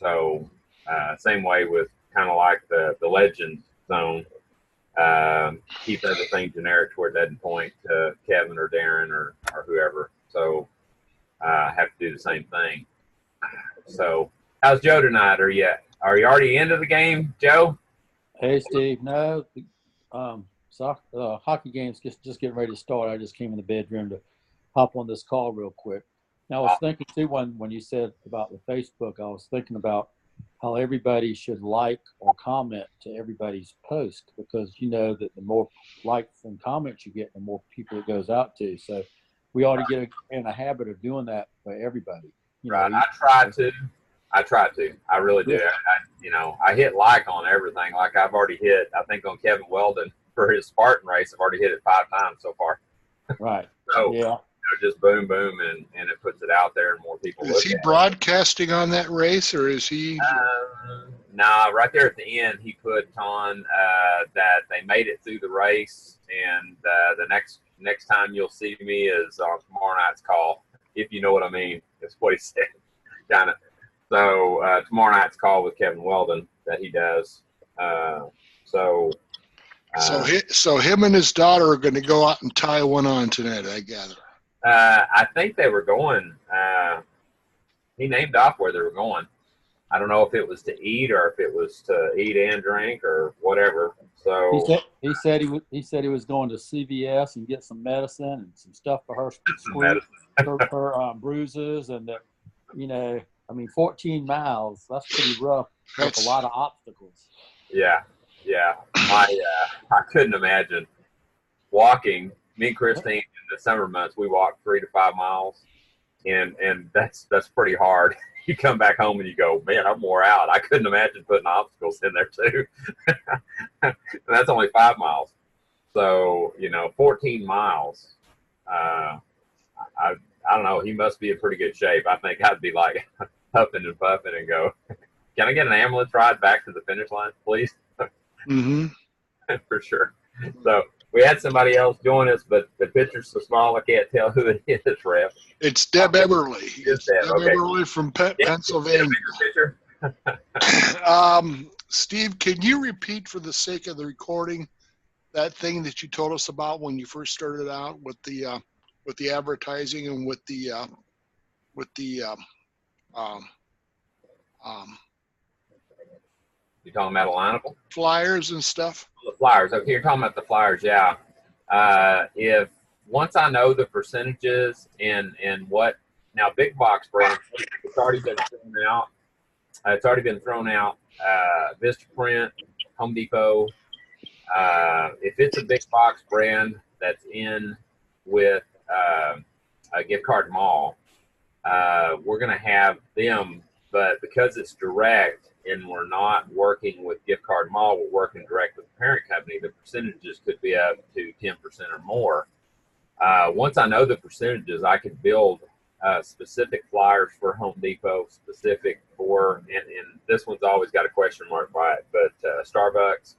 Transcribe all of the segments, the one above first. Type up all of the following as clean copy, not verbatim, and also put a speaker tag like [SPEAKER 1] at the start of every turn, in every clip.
[SPEAKER 1] So same way with kind of like the legend zone. Keep everything generic where it doesn't point to Kevin or Darren or whoever. So have to do the same thing. So how's Joe tonight? Are you already into the game, Joe?
[SPEAKER 2] Hey, Steve. No, hockey game's just getting ready to start. I just came in the bedroom to hop on this call real quick. Now, I was thinking too when you said about the Facebook, I was thinking about how everybody should like or comment to everybody's post, because you know that the more likes and comments you get, the more people it goes out to. So we ought to get in a habit of doing that for everybody.
[SPEAKER 1] Right. I try to. I really do. I hit like on everything. Like I've already hit, I think on Kevin Weldon for his Spartan race, I've already hit it 5 times so far.
[SPEAKER 2] Right.
[SPEAKER 1] So
[SPEAKER 2] yeah.
[SPEAKER 1] Just boom, boom, and it puts it out there, and more people.
[SPEAKER 3] Is he broadcasting on that race, or is he?
[SPEAKER 1] Nah, right there at the end, he put on that they made it through the race, and the next time you'll see me is on tomorrow night's call, if you know what I mean. That's what he said, kind of. So tomorrow night's call with Kevin Weldon that he does. So
[SPEAKER 3] him and his daughter are going to go out and tie one on tonight, I gather.
[SPEAKER 1] I think they were going. He named off where they were going. I don't know if it was to eat or if it was to eat and drink or whatever. So
[SPEAKER 2] he said he was going to CVS and get some medicine and some stuff for her bruises, and that, 14 miles, that's pretty rough with a lot of obstacles.
[SPEAKER 1] Yeah. I couldn't imagine walking. Me and Christine in the summer months, we walk 3 to 5 miles, and that's pretty hard. You come back home and you go, man, I'm wore out. I couldn't imagine putting obstacles in there too. And that's only 5 miles. So 14 miles. I don't know. He must be in pretty good shape. I think I'd be like huffing and puffing and go, can I get an ambulance ride back to the finish line, please?
[SPEAKER 3] Mm-hmm.
[SPEAKER 1] For sure. So we had somebody else join us, but the picture's so small I can't tell who it is, Ref.
[SPEAKER 3] It's Deb Eberly.
[SPEAKER 1] It's Deb
[SPEAKER 3] Eberly from Pennsylvania. Steve, can you repeat for the sake of the recording that thing that you told us about when you first started out with the advertising and with the
[SPEAKER 1] you talking about Alignable?
[SPEAKER 3] Flyers and stuff?
[SPEAKER 1] The flyers. Okay, you're talking about the flyers, yeah. If once I know the percentages and what now big box brands, it's already been thrown out. Vistaprint, Home Depot. If it's a big box brand that's in with a gift card mall, we're going to have them, but because it's direct and we're not working with gift card mall, we're working direct with the parent company, the percentages could be up to 10% or more. Once I know the percentages, I can build specific flyers for Home Depot, specific for, and this one's always got a question mark by it, but Starbucks.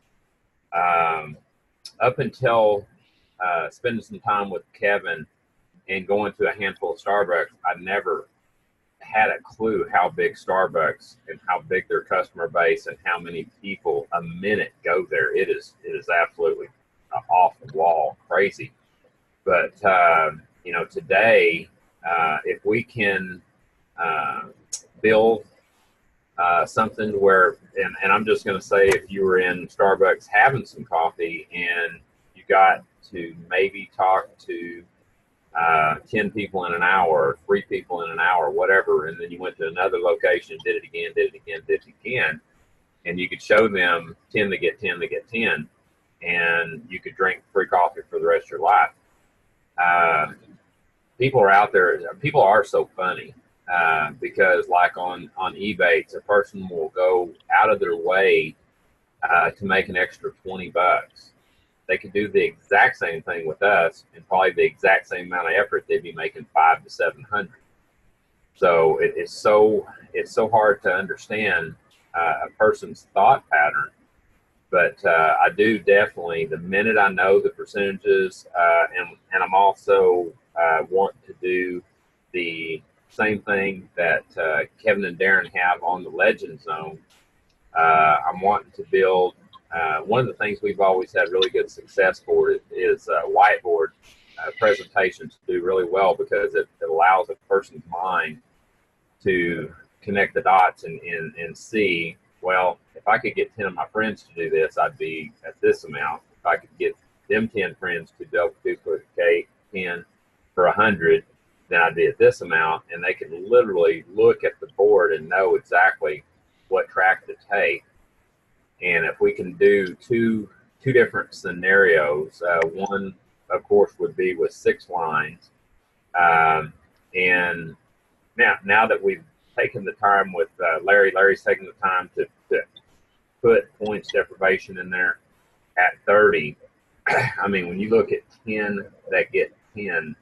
[SPEAKER 1] Up until spending some time with Kevin and going to a handful of Starbucks, I never had a clue how big Starbucks and how big their customer base and how many people a minute go there. It is absolutely off the wall crazy. But today, if we can build something where, and I'm just going to say, if you were in Starbucks having some coffee and you got to maybe talk to 10 people in an hour, or 3 people in an hour, whatever, and then you went to another location, did it again, and you could show them 10 to get 10 to get 10, and you could drink free coffee for the rest of your life. People are out there. People are so funny because, like on eBay, a person will go out of their way to make an extra $20. They could do the exact same thing with us, and probably the exact same amount of effort. They'd be making $500 to $700. So it's so hard to understand a person's thought pattern. But I do definitely, the minute I know the percentages, and I'm also want to do the same thing that Kevin and Darren have on the Legend Zone. I'm wanting to build. One of the things we've always had really good success for is whiteboard presentations do really well because it allows a person's mind to connect the dots and see, well, if I could get 10 of my friends to do this, I'd be at this amount. If I could get them 10 friends to duplicate 10 for 100, then I'd be at this amount. And they can literally look at the board and know exactly what track to take. And if we can do two different scenarios, one, of course, would be with 6 lines. And now that we've taken the time with Larry's taken the time to put points deprivation in there at 30. I mean, when you look at 10 that get 10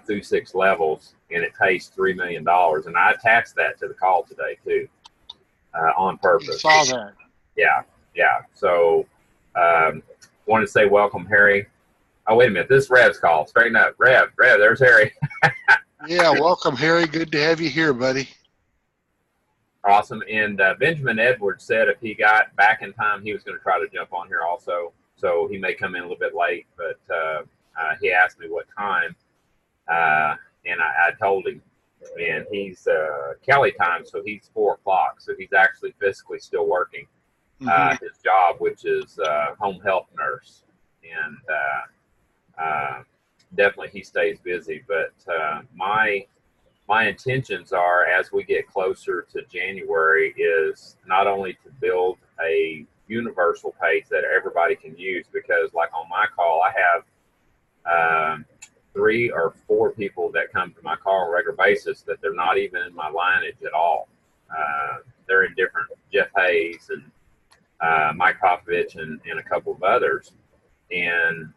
[SPEAKER 1] through 6 levels, and it pays $3 million, and I attached that to the call today too, on purpose.
[SPEAKER 3] I saw that.
[SPEAKER 1] Yeah. So, want to say welcome, Harry. Oh, wait a minute. This is Rev's call. Straighten up. Rev, there's Harry.
[SPEAKER 3] Yeah, welcome, Harry. Good to have you here, buddy.
[SPEAKER 1] Awesome. And Benjamin Edwards said if he got back in time, he was going to try to jump on here also. So he may come in a little bit late, but he asked me what time, and I told him. And he's Kelly time, so he's 4 o'clock. So he's actually physically still working his job, which is home health nurse. And definitely he stays busy. But my intentions are, as we get closer to January, is not only to build a universal page that everybody can use, because like on my call, I have 3 or 4 people that come to my call on a regular basis that they're not even in my lineage at all. They're in different, Jeff Hayes and Mike Popovich and a couple of others. And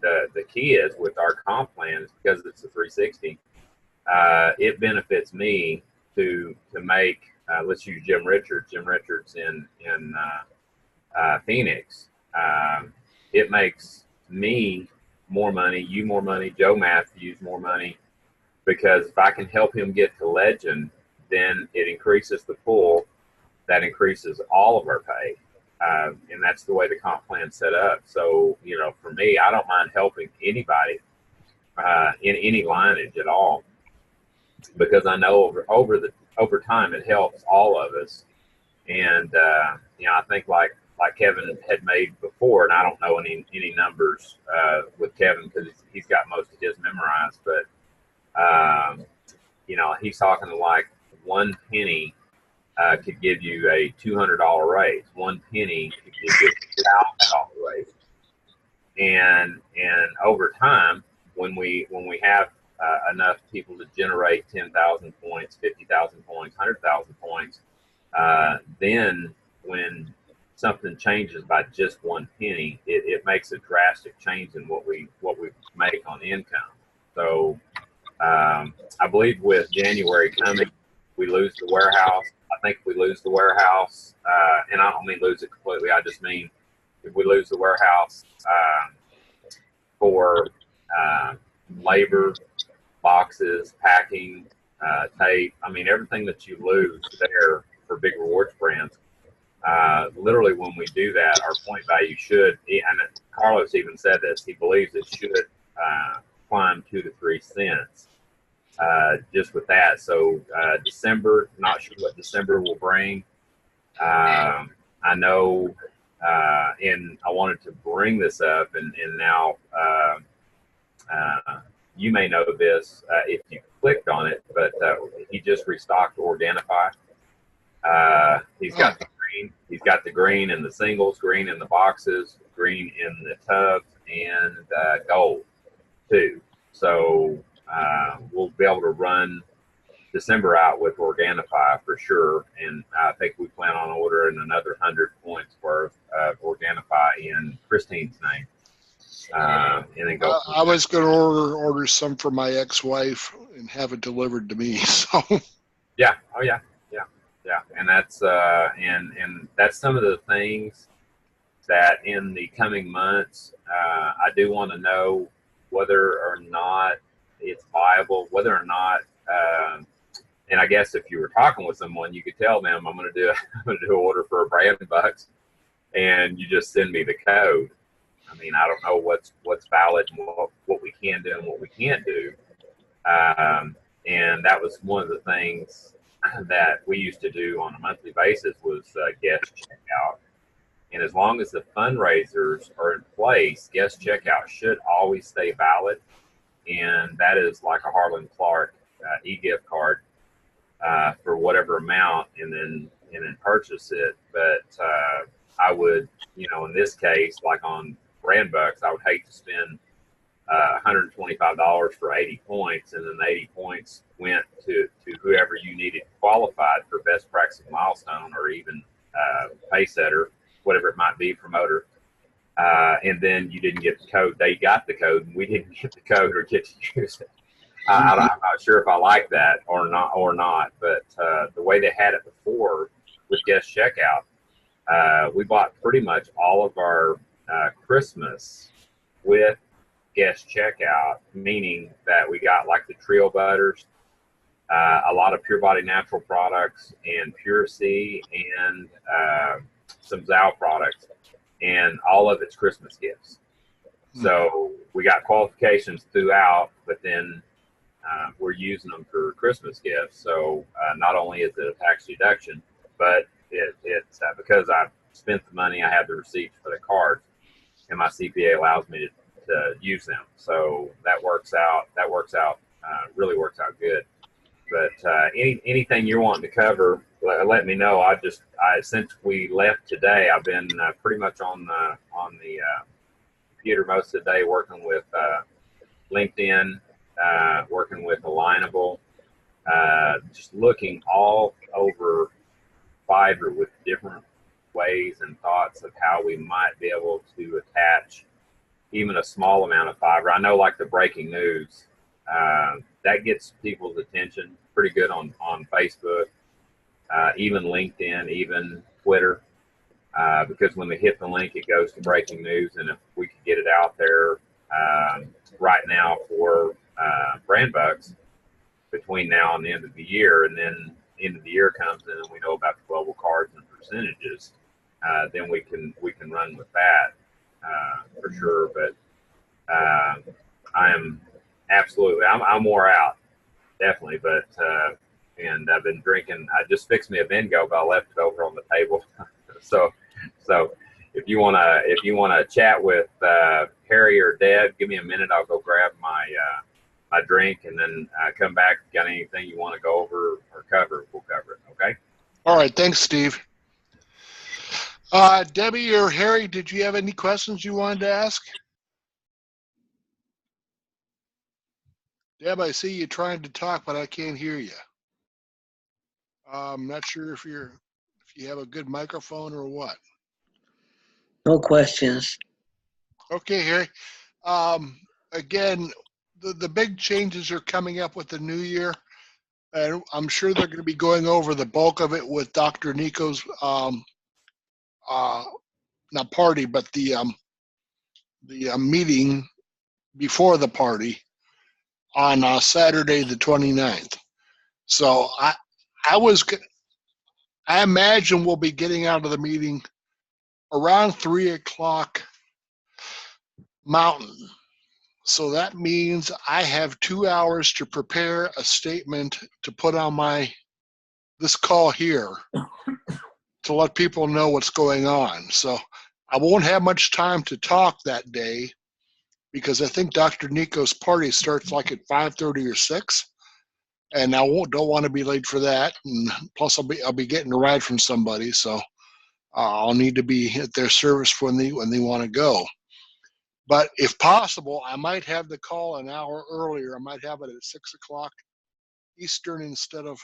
[SPEAKER 1] the key is with our comp plan is because it's a 360, it benefits me to make, let's use Jim Richards in Phoenix. It makes me more money, you more money, Joe Matthews more money, because if I can help him get to Legend, then it increases the pool. That increases all of our pay. And that's the way the comp plan's set up. So, for me, I don't mind helping anybody in any lineage at all, because I know over time it helps all of us. And I think like Kevin had made before, and I don't know any numbers with Kevin because he's got most of his memorized, but he's talking like 1 penny could give you a $200 raise. 1 penny could give you a $1,000 raise. And over time, when we have enough people to generate 10,000 points, 50,000 points, 100,000 points, then when something changes by just 1 penny, it makes a drastic change in what we make on income. So I believe with January coming, we lose the warehouse. I think if we lose the warehouse, and I don't mean lose it completely, I just mean if we lose the warehouse for labor, boxes, packing, tape, I mean, everything that you lose there for big rewards brands, literally when we do that, our point value should, and Carlos even said this, he believes it should climb 2 to 3 cents just with that. So December, not sure what December will bring. I know, and I wanted to bring this up, and now you may know this if you clicked on it, but he just restocked Organifi. He's got the green. He's got the green in the singles, green in the boxes, green in the tubs, and gold too. So we'll be able to run December out with Organifi for sure. And I think we plan on ordering another 100 points worth of Organifi in Christine's name. And then go.
[SPEAKER 3] I was going to order some for my ex-wife and have it delivered to me. So.
[SPEAKER 1] Yeah. Oh yeah. Yeah, and that's and that's some of the things that in the coming months I do want to know whether or not it's viable, whether or not. And I guess if you were talking with someone, you could tell them, I'm going to do an order for a brand bucks, and you just send me the code. I mean, I don't know what's valid and what we can do and what we can't do. And that was one of the things that we used to do on a monthly basis was guest checkout. And as long as the fundraisers are in place, guest checkout should always stay valid. And that is like a Harlan Clark e-gift card for whatever amount, and then purchase it. But I would, in this case, like on brand bucks, I would hate to spend $125 for 80 points, and then the 80 points went to whoever you needed qualified for best practice milestone, or even pay setter, whatever it might be, promoter. And then you didn't get the code. They got the code, and we didn't get the code or get to use it. I'm not sure if I like that or not. But the way they had it before with guest checkout, we bought pretty much all of our Christmas with guest checkout, meaning that we got like the trio butters, a lot of Pure Body Natural products, and Pure C, and some Zao products, and all of its Christmas gifts. So we got qualifications throughout, but then we're using them for Christmas gifts. So not only is it a tax deduction, but it's because I've spent the money, I have the receipts for the cards, and my CPA allows me to use them. So that works out. Really works out good. But anything you're wanting to cover, let me know. Since we left today, I've been pretty much on the computer most of the day, working with LinkedIn, working with Alignable, just looking all over Fiverr with different ways and thoughts of how we might be able to attach even a small amount of Fiverr. I know, like the breaking news, that gets people's attention pretty good on Facebook, even LinkedIn, even Twitter, because when they hit the link, it goes to breaking news. And if we could get it out there right now for brand bucks between now and the end of the year, and then the end of the year comes in and we know about the global cards and percentages, then we can run with that for sure. But I am absolutely, I'm wore out, definitely. But and I've been drinking. I just fixed me a Vengo, but I left it over on the table. so if you wanna chat with Harry or Deb, give me a minute. I'll go grab my drink, and then come back. Got anything you want to go over or cover? We'll cover it. Okay.
[SPEAKER 3] All right. Thanks, Steve. Debbie or Harry, did you have any questions you wanted to ask? Deb, I see you trying to talk, but I can't hear you. I'm not sure if you have a good microphone or what.
[SPEAKER 4] No questions.
[SPEAKER 3] Okay, Harry. Again, the big changes are coming up with the new year, and I'm sure they're going to be going over the bulk of it with Dr. Nico's not party, but the meeting before the party on Saturday the 29th. So I imagine we'll be getting out of the meeting around 3 o'clock Mountain. So that means I have 2 hours to prepare a statement to put on this call here to let people know what's going on. So I won't have much time to talk that day, because I think Dr. Nico's party starts like at 5:30 or 6, and I don't want to be late for that. And plus, I'll be getting a ride from somebody, so I'll need to be at their service when they want to go. But if possible, I might have the call an hour earlier. I might have it at 6 o'clock Eastern instead of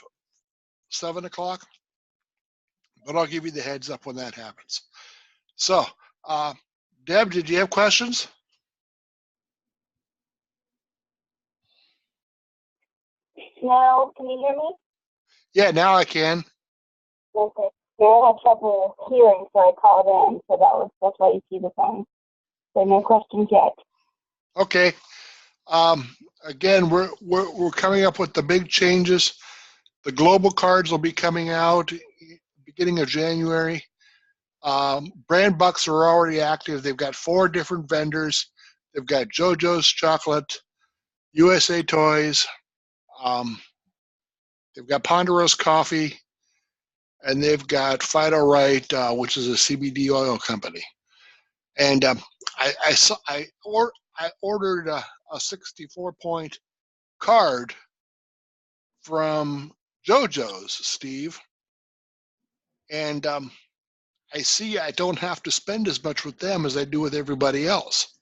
[SPEAKER 3] 7 o'clock. But I'll give you the heads up when that happens. So, Deb, did you have questions?
[SPEAKER 5] No, can you hear me?
[SPEAKER 3] Yeah, now I can.
[SPEAKER 5] Okay. Yeah, I had trouble hearing, so I called in. So that's why you see the phone. So no questions yet.
[SPEAKER 3] Okay. Again, we're coming up with the big changes. The global cards will be coming out beginning of January. Brand bucks are already active. They've got 4 different vendors. They've got JoJo's Chocolate, USA Toys. They've got Ponderosa Coffee, and they've got Fido Right, which is a CBD oil company. And I ordered a 64-point card from JoJo's, Steve, and I see I don't have to spend as much with them as I do with everybody else.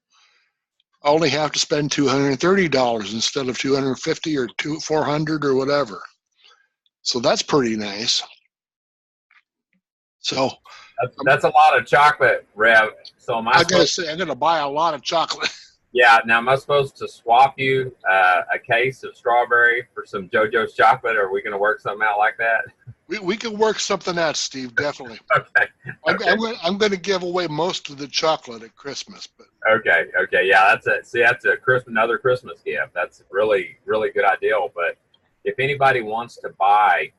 [SPEAKER 3] I only have to spend $230 instead of $250 or $400 or whatever. So that's pretty nice. So
[SPEAKER 1] that's a lot of chocolate, Rev. So
[SPEAKER 3] I gotta say, I'm gonna buy a lot of chocolate.
[SPEAKER 1] Yeah. Now, am I supposed to swap you a case of strawberry for some JoJo's chocolate, or are we going to work something out like that?
[SPEAKER 3] We can work something out, Steve. Definitely.
[SPEAKER 1] Okay.
[SPEAKER 3] I'm going to give away most of the chocolate at Christmas, but
[SPEAKER 1] Okay. Yeah, that's another Christmas gift. That's really good idea. But if anybody wants to buy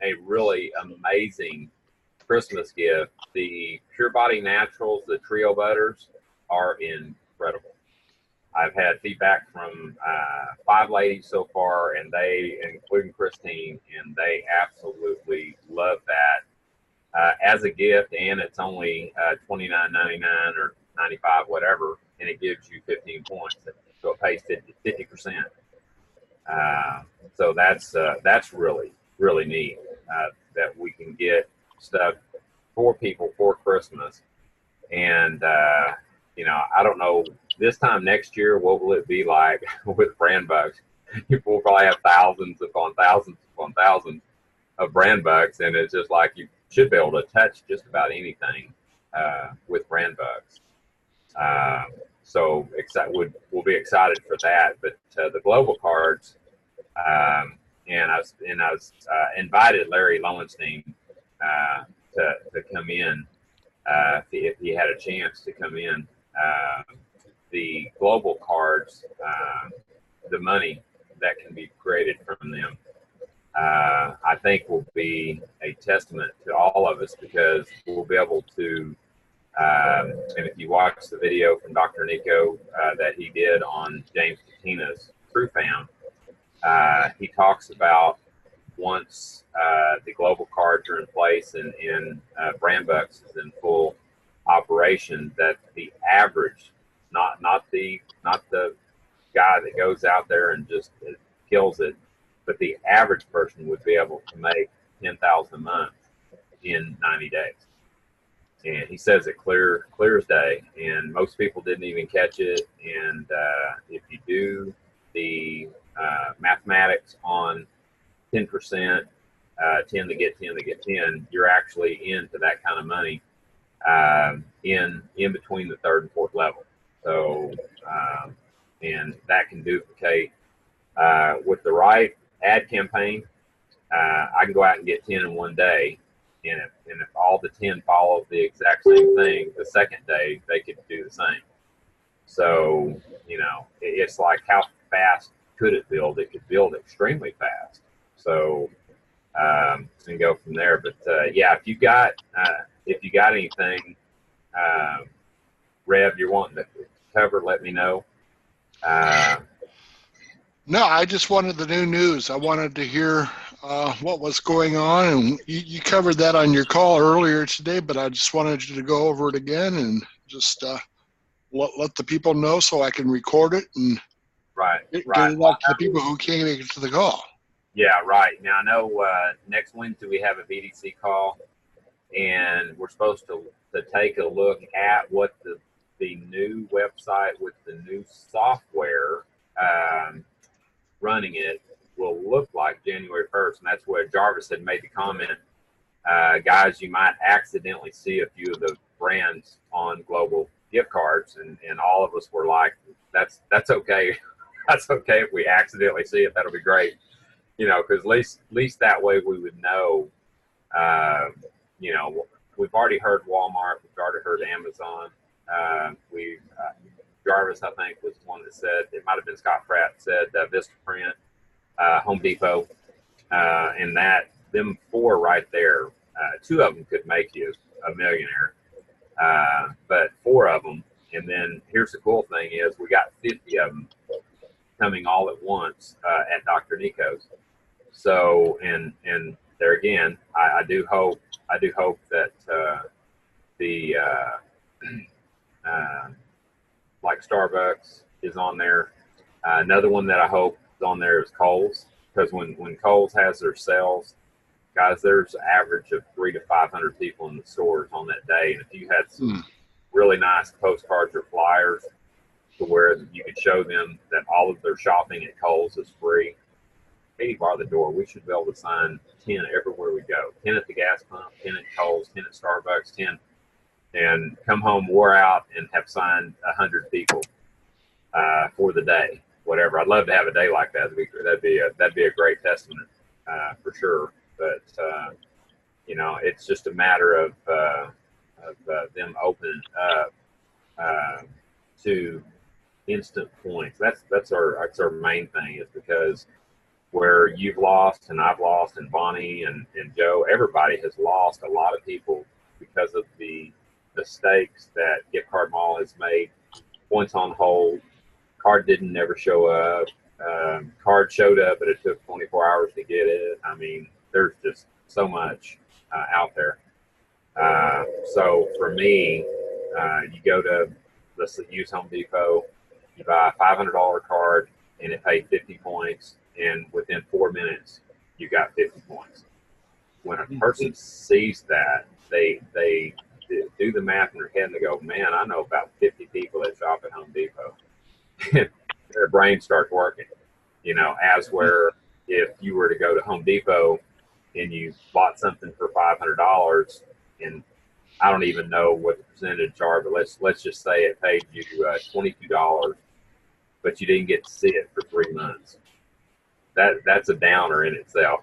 [SPEAKER 1] a really amazing Christmas gift, the Pure Body Naturals, the Trio Butters, are incredible. I've had feedback from 5 ladies so far, and they, including Christine, and they absolutely love that as a gift. And it's only $29.99 or $95, whatever, and it gives you 15 points. So it pays 50%. So that's really neat that we can get stuff for people for Christmas. And I don't know. This time next year, what will it be like with brand bucks? People will probably have thousands upon thousands upon thousands of brand bucks, and it's just like you should be able to touch just about anything with brand bucks. So we'll be excited for that. But the global cards, and I was invited Larry Lowenstein to come in if he had a chance to come in. The global cards, the money that can be created from them, I think will be a testament to all of us, because we'll be able to, and if you watch the video from Dr. Nico that he did on James Katina's True Found, he talks about once the global cards are in place and brand bucks is in full operation, that the average, not the guy that goes out there and just kills it, but the average person would be able to make $10,000 a month in 90 days. And he says it clear as day, and most people didn't even catch it. And if you do the mathematics on 10%, 10 to get 10 to get 10, you're actually into that kind of money in between the 3rd and 4th level. So, and that can duplicate with the right ad campaign. I can go out and get 10 in one day, and if all the 10 follow the exact same thing, the second day they could do the same. So, it's like, how fast could it build? It could build extremely fast. So, and go from there. But yeah, if you got anything, Rev, you're wanting to cover, let me know.
[SPEAKER 3] no, I just wanted the new news. I wanted to hear what was going on, and you covered that on your call earlier today, but I just wanted you to go over it again and just let the people know so I can record it and get it out to the people who can't make it to the call.
[SPEAKER 1] Yeah, right. Now, I know next Wednesday we have a BDC call, and we're supposed to take a look at what the new website with the new software running it will look like January 1st. And that's where Jarvis had made the comment, guys, you might accidentally see a few of the brands on global gift cards. And all of us were like, that's okay. That's okay if we accidentally see it. That'll be great. Because at least that way we would know, we've already heard Walmart, we've already heard Amazon, we've Jarvis, I think, was the one that said, it might have been Scott Pratt, said Vistaprint, Home Depot, and that, them four right there, two of them could make you a millionaire, but four of them. And then here's the cool thing is we got 50 of them coming all at once at Dr. Nico's. So, and there again, I do hope that the like Starbucks is on there. Another one that I hope is on there is Kohl's, because when Kohl's has their sales, guys, there's an average of 300 to 500 people in the stores on that day. And if you had some really nice postcards or flyers to where you could show them that all of their shopping at Kohl's is free, 80 bar the door, we should be able to sign 10 everywhere we go. 10 at the gas pump, 10 at Kohl's, 10 at Starbucks, 10, and come home wore out and have signed 100 people for the day. Whatever. I'd love to have a day like that. That'd be a great testament for sure. But you know, it's just a matter of them opening up to instant points. That's our main thing, is because where you've lost and I've lost and Bonnie and Joe, everybody has lost a lot of people because of the mistakes that Gift Card Mall has made. Points on hold, card didn't never show up, card showed up but it took 24 hours to get it. I mean, there's just so much out there. So for me, you go to, let's use Home Depot, you buy a $500 card and it paid 50 points, and within 4 minutes you got 50 points. When a person sees that, they do the math in their head and they go, man, I know about 50 people that shop at Home Depot. Their brain starts working, you know, as where if you were to go to Home Depot and you bought something for $500, and I don't even know what the percentage are, but let's just say it paid you $22, but you didn't get to see it for 3 months. That's a downer in itself.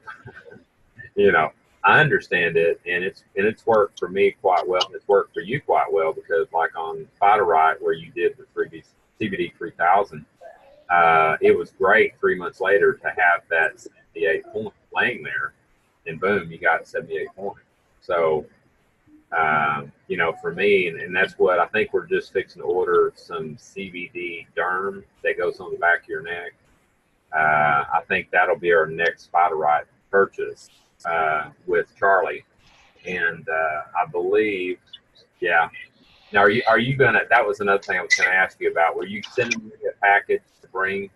[SPEAKER 1] You know, I understand it, and it's worked for me quite well. It's worked for you quite well, because like on Fighter Right, where you did the CBD 3000, it was great 3 months later to have that 78 point laying there, and boom, you got 78 points. So, you know, for me, and that's what I think we're just fixing to order, some CBD derm that goes on the back of your neck. I think that'll be our next Fighter Right purchase with Charlie, and I believe, yeah. Now, are you gonna? That was another thing I was gonna ask you about. Were you sending me a package to bring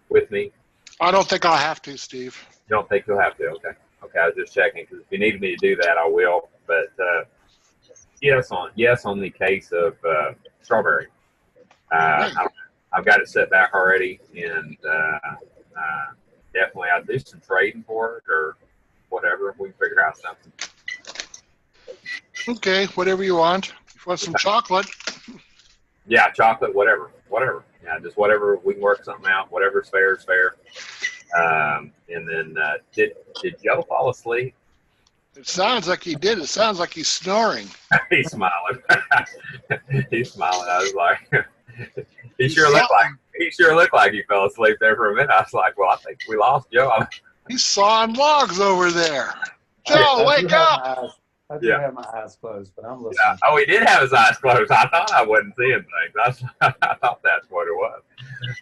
[SPEAKER 1] with me?
[SPEAKER 3] I don't think I'll have to, Steve.
[SPEAKER 1] You don't think you'll have to? Okay. I was just checking, because if you needed me to do that, I will. But yes on the case of strawberry. I've got it set back already, and definitely I'll do some trading for it or whatever. We can figure out something.
[SPEAKER 3] Okay, whatever you want. If you want some chocolate.
[SPEAKER 1] Yeah, chocolate, whatever. Yeah, just whatever. We can work something out. Whatever's fair is fair. And then did Joe fall asleep?
[SPEAKER 3] It sounds like he did. It sounds like he's snoring.
[SPEAKER 1] He's smiling. He's smiling. I was like, he sure looked like he fell asleep there for a minute. I was like, well, I think we lost Joe.
[SPEAKER 3] He's sawing logs over there. Joe, wake up!
[SPEAKER 2] I do have my eyes closed, but I'm listening.
[SPEAKER 1] Yeah. Oh, he did have his eyes closed. I thought I wasn't seeing things. I thought that's what it was,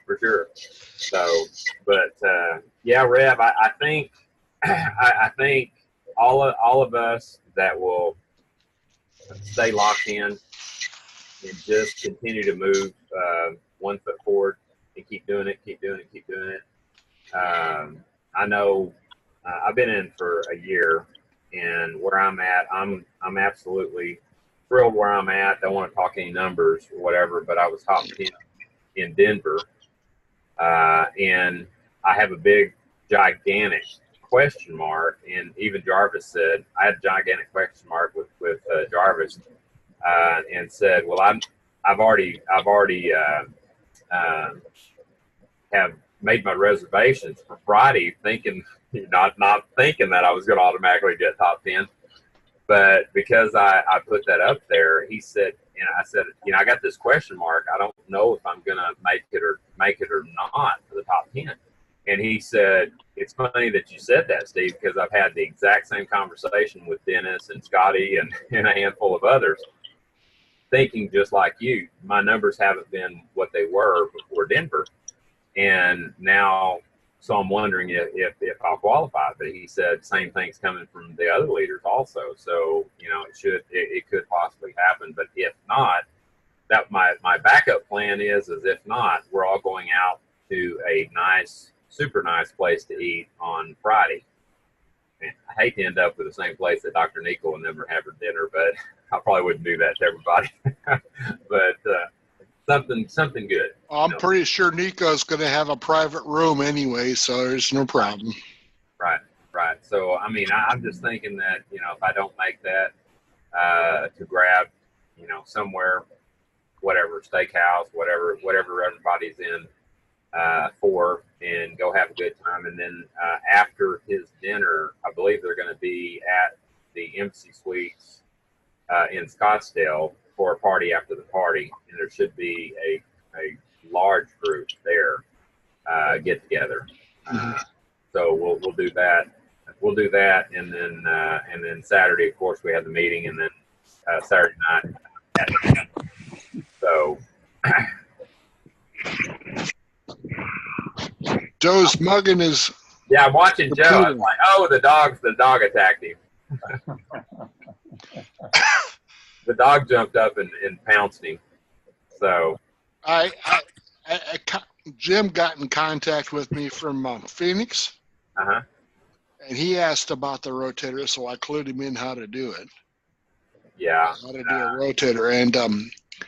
[SPEAKER 1] for sure. So, but yeah, Rev, I think all of us that will stay locked in and just continue to move 1 foot forward and keep doing it. I know I've been in for a year, and where I'm at, I'm absolutely thrilled where I'm at. Don't want to talk any numbers or whatever, but I was top 10 in Denver, and I have a big, gigantic question mark. And even Jarvis said I had a gigantic question mark with Jarvis, and said, well, I've already have made my reservations for Friday, thinking not thinking that I was going to automatically get top 10, but because I put that up there, he said, I said, I got this question mark. I don't know if I'm gonna make it or not for the top 10. And he said, it's funny that you said that, Steve, because I've had the exact same conversation with Dennis and Scotty and a handful of others, thinking just like you. My numbers haven't been what they were before Denver, and now, so I'm wondering if I'll qualify. But he said same thing's coming from the other leaders also. So it could possibly happen. But if not, that my backup plan is if not, we're all going out to a nice, super nice place to eat on Friday. And I hate to end up with the same place that Dr. Nico and them are having dinner, but I probably wouldn't do that to everybody. But something good.
[SPEAKER 3] I'm pretty sure Nico's going to have a private room anyway, so there's no problem.
[SPEAKER 1] Right. So, I mean, I'm just thinking that, if I don't make that, to grab, somewhere, whatever, steakhouse, whatever everybody's in for, and go have a good time. And then after his dinner, I believe they're going to be at the Embassy Suites in Scottsdale for a party after the party, and there should be a large group there get together. So we'll do that. We'll do that, and then Saturday, of course, we have the meeting, and then Saturday night. So
[SPEAKER 3] Joe's mugging his.
[SPEAKER 1] yeah, I'm watching Joe. I was like, oh, the dog attacked him. The dog jumped up and pounced him. So
[SPEAKER 3] Jim got in contact with me from Phoenix. And he asked about the rotator, so I clued him in how to do it.
[SPEAKER 1] Yeah.
[SPEAKER 3] How to do a rotator. And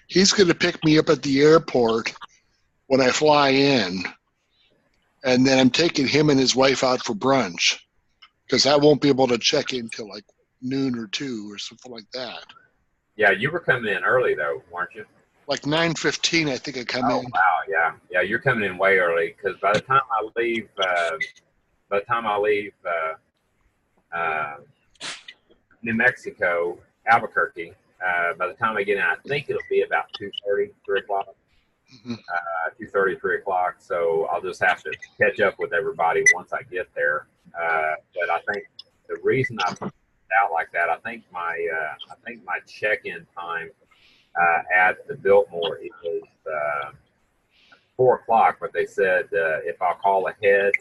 [SPEAKER 3] he's going to pick me up at the airport when I fly in. And then I'm taking him and his wife out for brunch, because I won't be able to check in till like noon or 2 or something like that.
[SPEAKER 1] Yeah, you were coming in early though, weren't you?
[SPEAKER 3] Like 9:15, I think I come in.
[SPEAKER 1] Oh wow, yeah, you're coming in way early, because by the time I leave, New Mexico, Albuquerque, by the time I get in, I think it'll be about 2:30, 3 o'clock. 2:30, 3 o'clock. So I'll just have to catch up with everybody once I get there. But I think the reason I put it out like that, I think my check-in time at the Biltmore is 4 o'clock. But they said if I'll call ahead,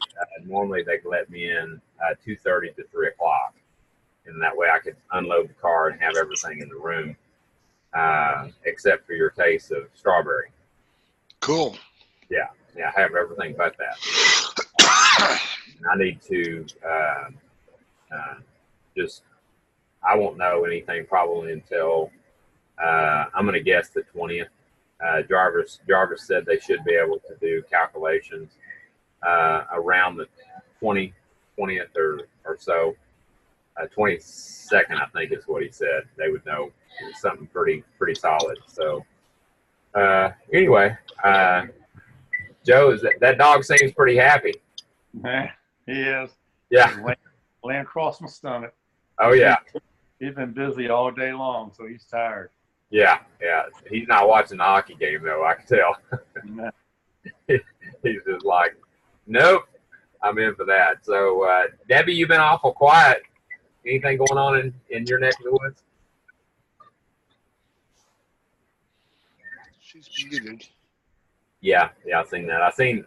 [SPEAKER 1] normally they let me in 2:30 to 3 o'clock, and that way I could unload the car and have everything in the room, except for your case of strawberry.
[SPEAKER 3] Cool.
[SPEAKER 1] Yeah, I have everything but that. And I need to I won't know anything probably until I'm going to guess the 20th. Jarvis said they should be able to do calculations around the 20th or so. 22nd, I think, is what he said. They would know something pretty solid. So anyway, Joe, that dog seems pretty happy.
[SPEAKER 2] He is.
[SPEAKER 1] Yeah.
[SPEAKER 2] Laying across my stomach.
[SPEAKER 1] Oh yeah.
[SPEAKER 2] He's been busy all day long, so he's tired.
[SPEAKER 1] Yeah. He's not watching the hockey game though, I can tell.
[SPEAKER 2] No.
[SPEAKER 1] He's just like, nope, I'm in for that. So Debbie, you've been awful quiet. Anything going on in your neck of the woods?
[SPEAKER 3] She's muted.
[SPEAKER 1] Yeah, I've seen that. I've seen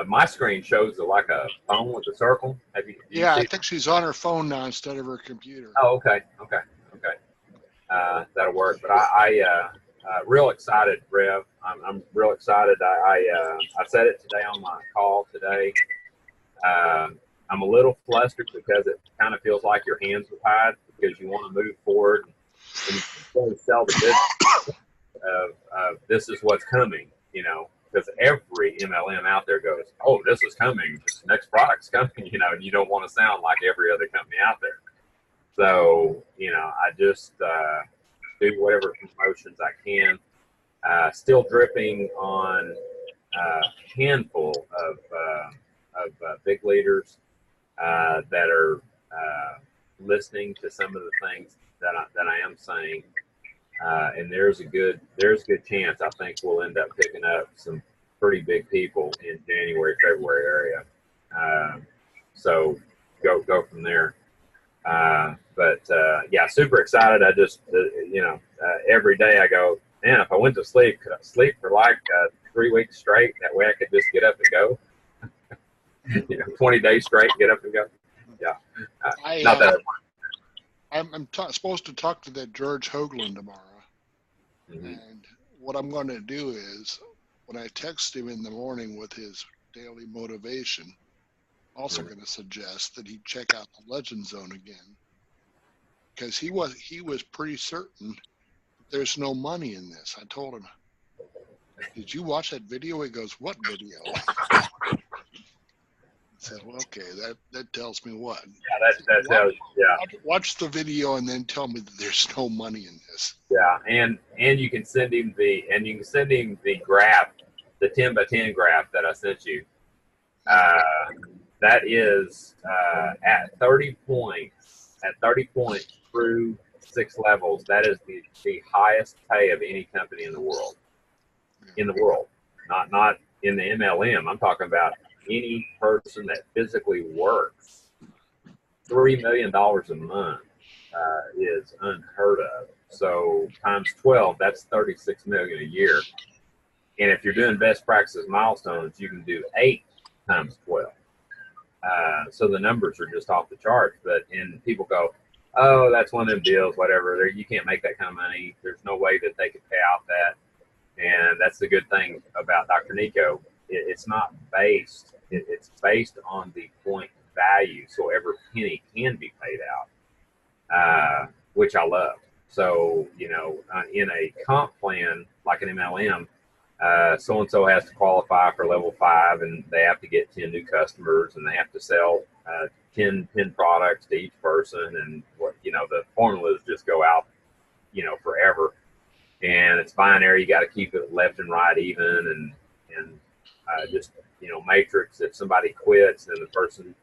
[SPEAKER 1] my screen shows like a phone with a circle. Have you
[SPEAKER 3] Yeah, I
[SPEAKER 1] seen
[SPEAKER 3] think she's on her phone now instead of her computer.
[SPEAKER 1] Oh, okay. That'll work. But I real excited, Rev. I'm real excited. I said it today on my call today. I'm a little flustered because it kind of feels like your hands are tied, because you want to move forward and you want to sell the business of this is what's coming, because every MLM out there goes, oh, this is coming, this next product's coming, and you don't want to sound like every other company out there. So, I just do whatever promotions I can. Still dripping on a handful of big leaders that are listening to some of the things that I am saying. And there's a good chance I think we'll end up picking up some pretty big people in January, February area. So go from there. Yeah, super excited. I just, every day I go, man, if I went to sleep, could I sleep for like 3 weeks straight? That way I could just get up and go. 20 days straight, get up and go. Yeah. Not that.
[SPEAKER 3] I'm supposed to talk to that George Hoagland tomorrow.
[SPEAKER 1] Mm-hmm.
[SPEAKER 3] And what I'm going to do is, when I text him in the morning with his daily motivation, also going to suggest that he check out the Legend Zone again, because he was pretty certain that there's no money in this. I told him, "Did you watch that video?" He goes, "What video?" I said, "Well, okay, that tells me what."
[SPEAKER 1] Yeah, that tells you. Yeah.
[SPEAKER 3] Watch the video and then tell me that there's no money in this.
[SPEAKER 1] Yeah, and you can send him the graph, the 10 by 10 graph that I sent you. That is at 30 points. At 30 points through 6 levels, that is the highest pay of any company in the world. In the world, not in the MLM. I'm talking about any person that physically works. $3 million a month is unheard of. So times 12, that's 36 million a year. And if you're doing best practices milestones, you can do 8 times 12. So the numbers are just off the charts. And people go, oh, that's one of them deals, whatever. You can't make that kind of money. There's no way that they could pay out that. And that's the good thing about Dr. Nico. It's not based. It's based on the point value. So every penny can be paid out, which I love. So, in a comp plan, like an MLM, so-and-so has to qualify for level 5 and they have to get 10 new customers and they have to sell 10 products to each person. And the formulas just go out, forever. And it's binary. You got to keep it left and right even. And just, matrix. If somebody quits, then the person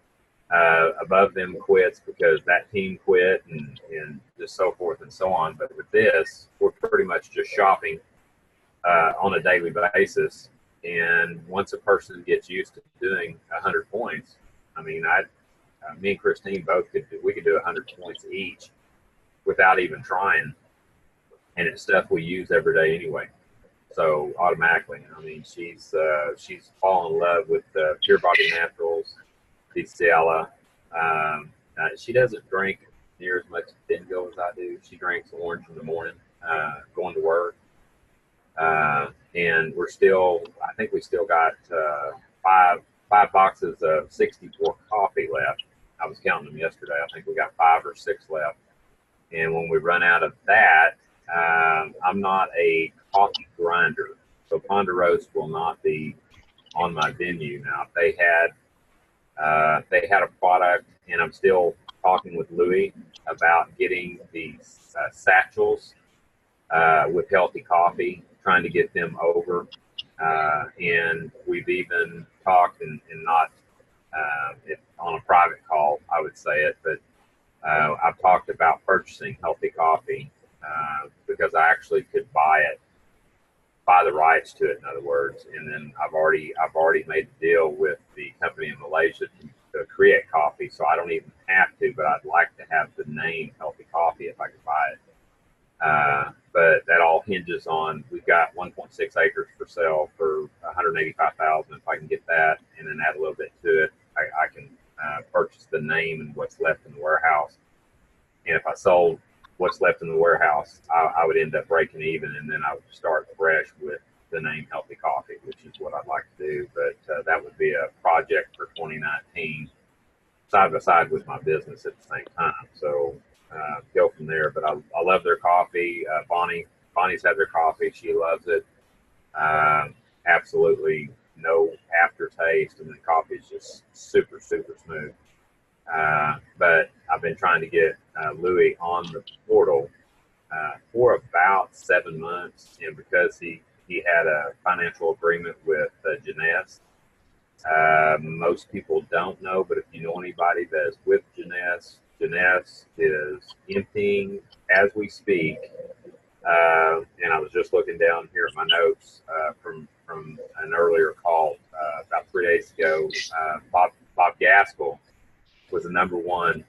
[SPEAKER 1] above them quits because that team quit and just so forth and so on. But with this, we're pretty much just shopping on a daily basis. And once a person gets used to doing 100 points, I mean, me and Christine both could do 100 points each without even trying. And it's stuff we use every day anyway. So automatically, I mean, she's fallen in love with Pure Body Naturals, Dixon. She doesn't drink near as much bingo as I do. She drinks orange in the morning, going to work. And I think we still got 5 boxes of 64 coffee left. I was counting them yesterday. I think we got 5 or 6 left. And when we run out of that, I'm not a coffee grinder, so Ponderosa will not be on my venue now. If they had a product, and I'm still talking with Louis about getting these satchels with healthy coffee, trying to get them over. And we've even talked, and not on a private call, I would say it, but I've talked about purchasing healthy coffee because I actually could buy the rights to it, in other words. And then I've already made a deal with the company in Malaysia to create coffee, so I don't even have to, but I'd like to have the name Healthy Coffee if I could buy it. But that all hinges on, we've got 1.6 acres for sale for $185,000. If I can get that and then add a little bit to it, I can purchase the name and what's left in the warehouse. And if I sold what's left in the warehouse, I would end up breaking even, and then I would start fresh with the name Healthy Coffee, which is what I'd like to do. But that would be a project for 2019, side by side with my business at the same time. So go from there. But I love their coffee. Bonnie's had their coffee. She loves it. Absolutely no aftertaste, and the coffee is just super, super smooth. But I've been trying to get Louis on the portal for about 7 months, and because he had a financial agreement with Jeunesse. Most people don't know, but if you know anybody that is with Jeunesse is emptying as we speak And I was just looking down here at my notes from an earlier call about 3 days ago. Bob Gaskell was the number one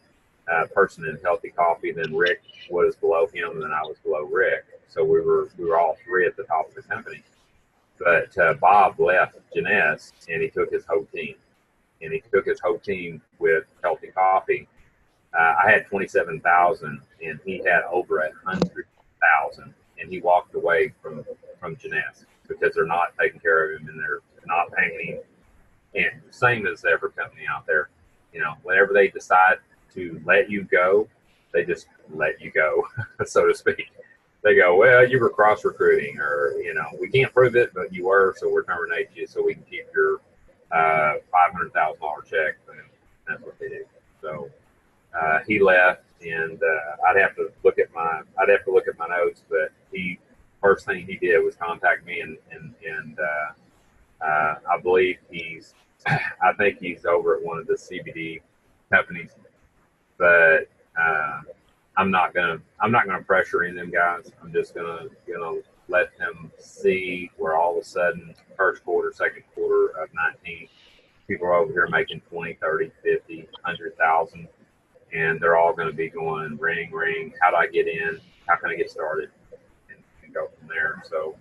[SPEAKER 1] person in healthy coffee. Then Rick was below him, and then I was below Rick. So we were all three at the top of the company. But Bob left Jeunesse, and he took his whole team. And he took his whole team with healthy coffee. I had 27,000, and he had over 100,000. And he walked away from Jeunesse because they're not taking care of him, and they're not paying him. And same as every company out there, you know, whenever they decide to let you go, they just let you go, so to speak. They go, well, you were cross recruiting, or, you know, we can't prove it, but you were, so we're terminating you so we can keep your $500,000 check. And that's what they do. So he left, and I'd have to look at my notes, but first thing he did was contact me, and I believe I think he's over at one of the CBD companies, but I'm not gonna pressure any of them guys. I'm just gonna let them see where all of a sudden first quarter, second quarter of 19, people are over here making 20, 30, 50, 100,000, and they're all going to be going ring, ring. How do I get in? How can I get started? And go from there. So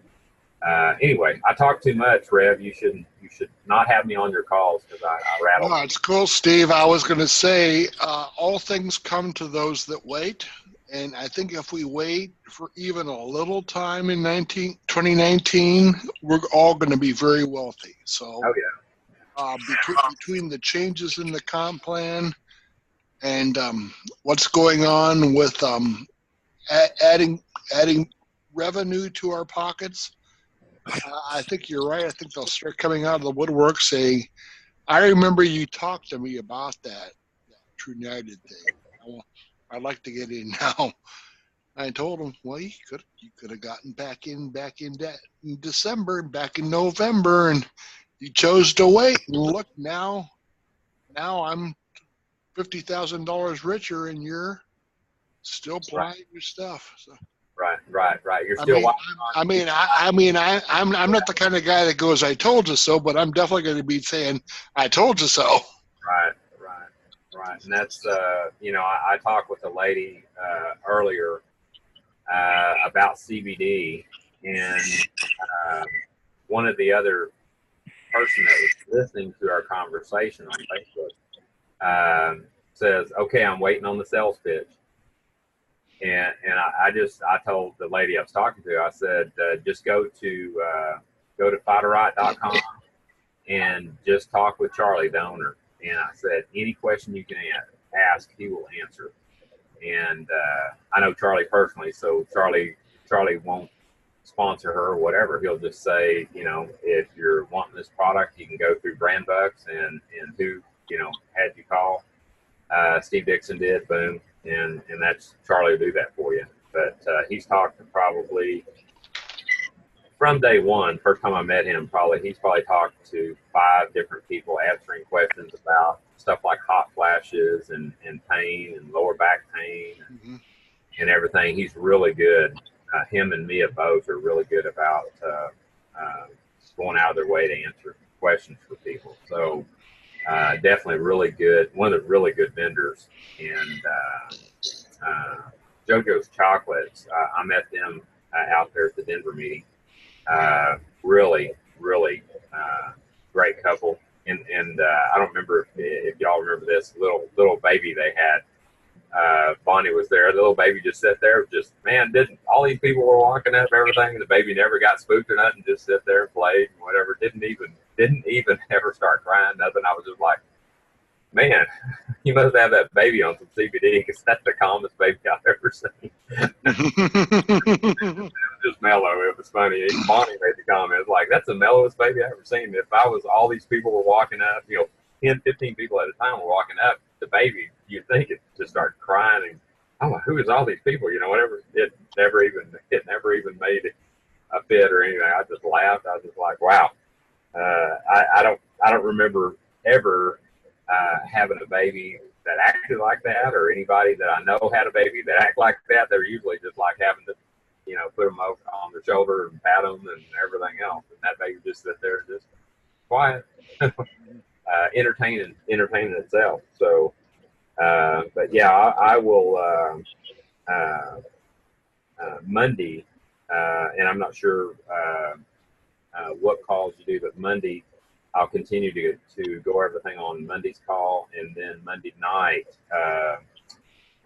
[SPEAKER 1] anyway, I talk too much, Rev. You should not have me on your calls because I rattle.
[SPEAKER 3] Oh, it's cool, Steve. I was going to say, all things come to those that wait. And I think if we wait for even a little time in 2019, we're all going to be very wealthy. So
[SPEAKER 1] Oh, yeah.
[SPEAKER 3] Between the changes in the comp plan and what's going on with adding revenue to our pockets, I think you're right. I think they'll start coming out of the woodwork saying, I remember you talked to me about that True United thing. I'd like to get in now. I told him, well, you could have gotten back in December, back in November, and you chose to wait. And look, now I'm $50,000 richer, and you're still plying your stuff. So.
[SPEAKER 1] Right. You're still watching.
[SPEAKER 3] I'm not the kind of guy that goes, I told you so, but I'm definitely going to be saying, I told you so.
[SPEAKER 1] Right. And that's, I talked with a lady earlier about CBD, and one of the other person that was listening to our conversation on Facebook says, okay, I'm waiting on the sales pitch. And I told the lady I was talking to, I said, just go to fighterright.com and just talk with Charlie, the owner. And I said, any question you can ask, he will answer. And I know Charlie personally, so Charlie won't sponsor her or whatever. He'll just say, if you're wanting this product, you can go through Brand Bucks and who, had you call. Steve Dixon did, boom. And that's Charlie will do that for you. But he's talked to probably from day one, first time I met him, he's probably talked to 5 different people answering questions about stuff like hot flashes and pain and lower back pain and everything. He's really good. Him and Mia both are really good about going out of their way to answer questions for people. So definitely really good. One of the really good vendors. And JoJo's Chocolates, I met them out there at the Denver meeting. Really great couple. And I don't remember if y'all remember this little baby they had. Bonnie was there. The little baby just sat there. Didn't all these people were walking up everything, and the baby never got spooked or nothing. Just sit there and played and whatever. Didn't even ever start crying. Nothing. I was just like, man, you must have that baby on some CBD because that's the calmest baby I've ever seen. It was just mellow. It was funny. Even Bonnie made the comment, like, that's the mellowest baby I've ever seen. If all these people were walking up, 10, 15 people at a time were walking up, the baby, you'd think it just started crying. And I'm like, who is all these people? Whatever. It never even made a fit or anything. I just laughed. I was just like, wow. I don't remember ever having a baby that acted like that, or anybody that I know had a baby that acted like that. They're usually just like having to, put them on their shoulder and pat them and everything else. And that baby just sit there and just quiet, entertaining itself. So, but yeah, I will Monday, and I'm not sure what calls you do, but Monday I'll continue to go everything on Monday's call, and then Monday night.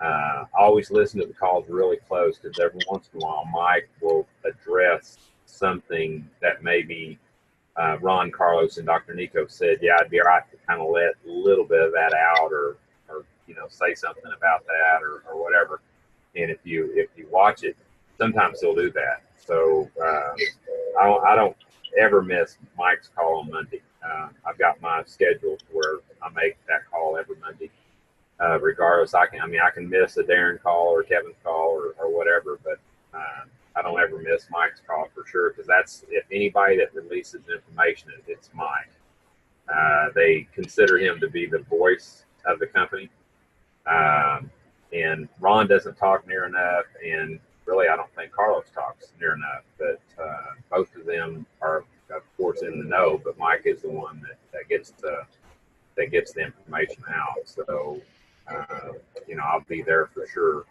[SPEAKER 1] I always listen to the calls really close because every once in a while Mike will address something that maybe Ron, Carlos, and Dr. Nico said, yeah, I'd be all right to kind of let a little bit of that out, or say something about that, or whatever. And if you watch it, sometimes he'll do that. So I don't ever miss Mike's call on Monday. I've got my schedule where I make that call every Monday. Regardless, I can miss a Darren call or Kevin's call or whatever, but I don't ever miss Mike's call for sure, because that's, if anybody that releases information, it's Mike. They consider him to be the voice of the company, and Ron doesn't talk near enough, and really I don't think Carlos talks near enough, but both of them are of course in the know, but Mike is the one that gets the information out. So I'll be there for sure.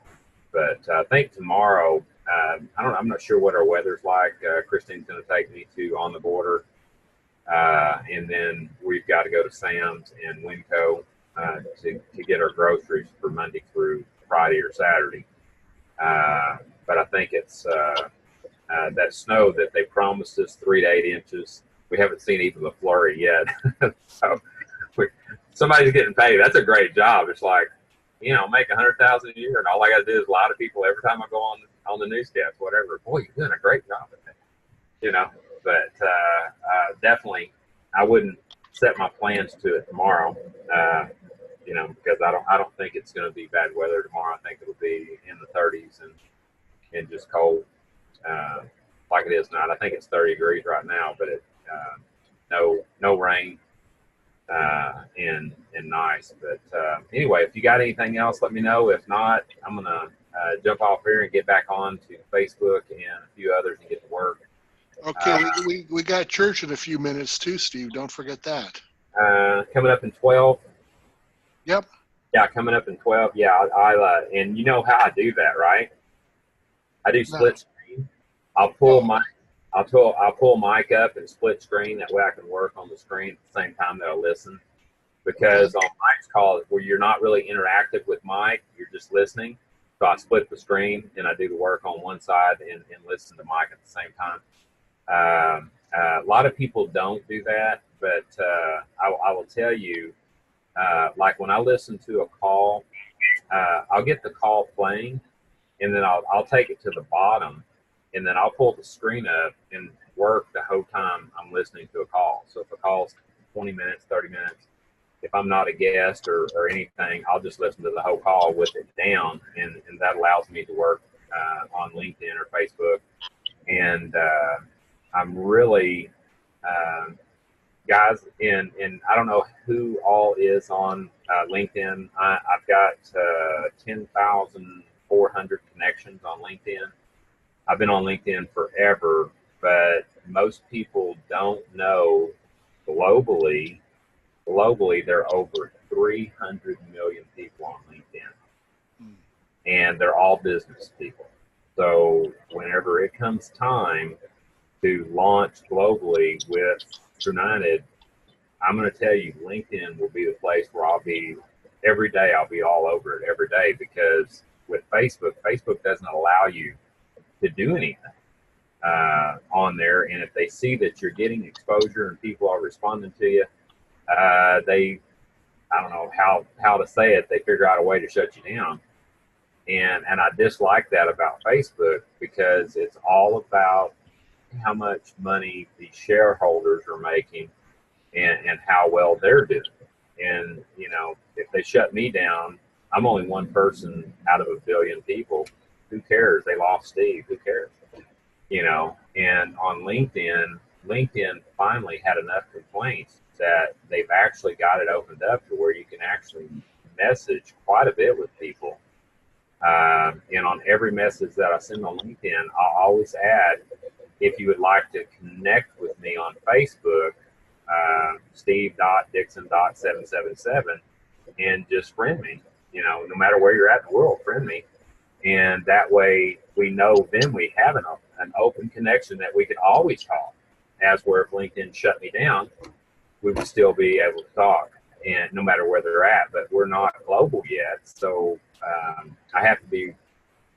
[SPEAKER 1] But I think tomorrow, I'm not sure what our weather's like. Christine's going to take me to On the Border, and then we've got to go to Sam's and Winco to get our groceries for Monday through Friday or Saturday. But I think it's that snow that they promised us, 3 to 8 inches. We haven't seen even the flurry yet. So somebody's getting paid. That's a great job. It's like, make $100,000 a year, and all I got to do is lie to people every time I go on the newscast, whatever. Boy, you're doing a great job at that, But definitely, I wouldn't set my plans to it tomorrow, because I don't think it's going to be bad weather tomorrow. I think it'll be in the 30s and just cold, like it is now. I think it's 30 degrees right now, but no rain. And nice. But anyway, if you got anything else, let me know. If not, I'm gonna jump off here and get back on to Facebook and a few others and get to work.
[SPEAKER 3] Okay, we got church in a few minutes too, Steve. Don't forget that.
[SPEAKER 1] Coming up in 12.
[SPEAKER 3] Yep.
[SPEAKER 1] Yeah, coming up in 12. Yeah, I and you know how I do that, right? I do split screen. I'll pull Mike up and split screen. That way I can work on the screen at the same time that I listen. Because on Mike's call, where you're not really interactive with Mike, you're just listening. So I split the screen and I do the work on one side and listen to Mike at the same time. A lot of people don't do that, but I will tell you, like when I listen to a call, I'll get the call playing, and then I'll take it to the bottom, and then I'll pull the screen up and work the whole time I'm listening to a call. So if a call's 20 minutes, 30 minutes, if I'm not a guest or anything, I'll just listen to the whole call with it down, and that allows me to work on LinkedIn or Facebook. And I'm really, guys, and I don't know who all is on LinkedIn. I've got 10,400 connections on LinkedIn. I've been on LinkedIn forever, but most people don't know globally, there are over 300 million people on LinkedIn, and they're all business people. So whenever it comes time to launch globally with United, I'm going to tell you, LinkedIn will be the place where I'll be every day. I'll be all over it every day, because with Facebook doesn't allow you to do anything on there. And if they see that you're getting exposure and people are responding to you, I don't know how to say it, they figure out a way to shut you down. And I dislike that about Facebook, because it's all about how much money the shareholders are making and how well they're doing. And, if they shut me down, I'm only one person out of a billion people. Who cares? They lost Steve. Who cares? And on LinkedIn finally had enough complaints that they've actually got it opened up to where you can actually message quite a bit with people And on every message that I send on LinkedIn, I'll always add, if you would like to connect with me on Facebook, Steve.Dixon.777, and just friend me. No matter where you're at in the world, friend me. And that way we know then we have an open connection that we can always talk. As where if LinkedIn shut me down, we would still be able to talk, and no matter where they're at. But we're not global yet, so I have to be,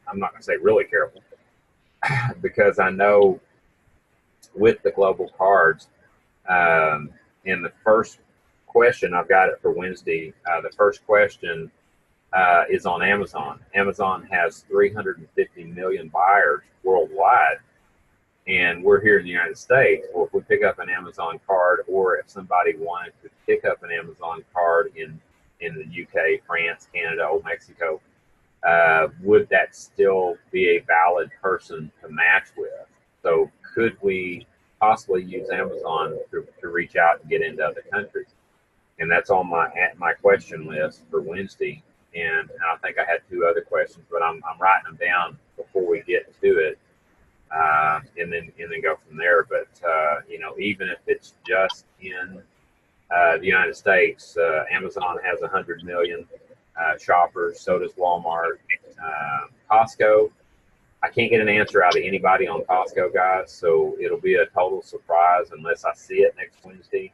[SPEAKER 1] I'm not going to say really careful, because I know with the global cards, in the first question, I've got it for Wednesday, the first question is on Amazon. Amazon has 350 million buyers worldwide, and we're here in the United States. Well, if we pick up an Amazon card, or if somebody wanted to pick up an Amazon card in the UK, France, Canada, Old Mexico, would that still be a valid person to match with? So could we possibly use Amazon to reach out and get into other countries? And that's on my question list for Wednesday. And I think I had 2 other questions, but I'm writing them down before we get to it, and then go from there. But even if it's just in the United States, Amazon has 100 million shoppers. So does Walmart, Costco. I can't get an answer out of anybody on Costco, guys. So it'll be a total surprise unless I see it next Wednesday.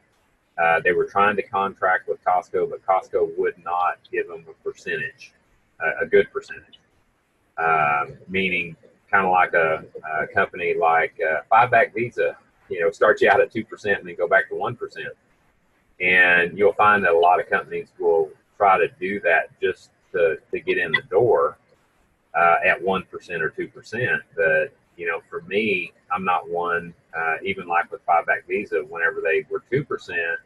[SPEAKER 1] They were trying to contract with Costco, but Costco would not give them a percentage, a good percentage, meaning kind of like a company like Buyback Visa, start you out at 2% and then go back to 1%. And you'll find that a lot of companies will try to do that just to get in the door at 1% or 2%. But for me, I'm not one. Even like with Buyback Visa, whenever they were 2%,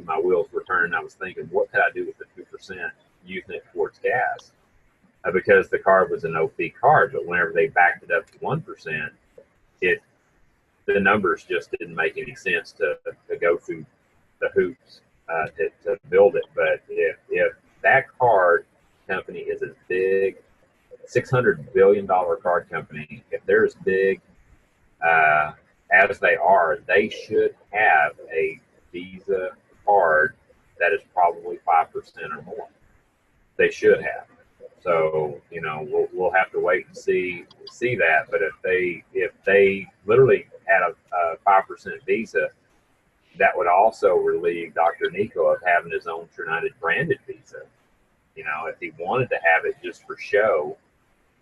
[SPEAKER 1] my wheels were turning. I was thinking, what could I do with the 2% using it towards gas? Because the card was a no-fee card. But whenever they backed it up to 1%, the numbers just didn't make any sense to go through the hoops to build it. But if that card company is as big, $600 billion card company, if they're as big as they are, they should have a Visa card that is probably 5% or more. They should have. So we'll have to wait and see that. But if they literally had a 5% Visa, that would also relieve Dr. Nico of having his own United branded Visa. If he wanted to have it just for show,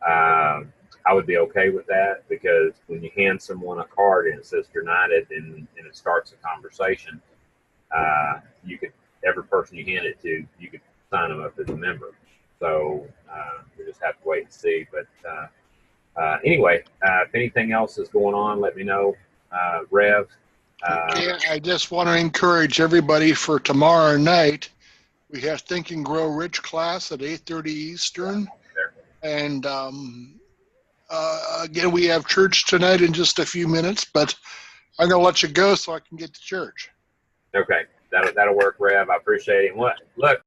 [SPEAKER 1] I would be okay with that, because when you hand someone a card and it says United and it starts a conversation, every person you hand it to, you could sign them up as a member. So we just have to wait and see. But anyway, if anything else is going on, let me know, Rev.
[SPEAKER 3] I just want to encourage everybody for tomorrow night. We have Think and Grow Rich class at 8:30 Eastern. And again, we have church tonight in just a few minutes, but I'm going to let you go so I can get to church.
[SPEAKER 1] Okay, that'll work, Rev. I appreciate it. Look,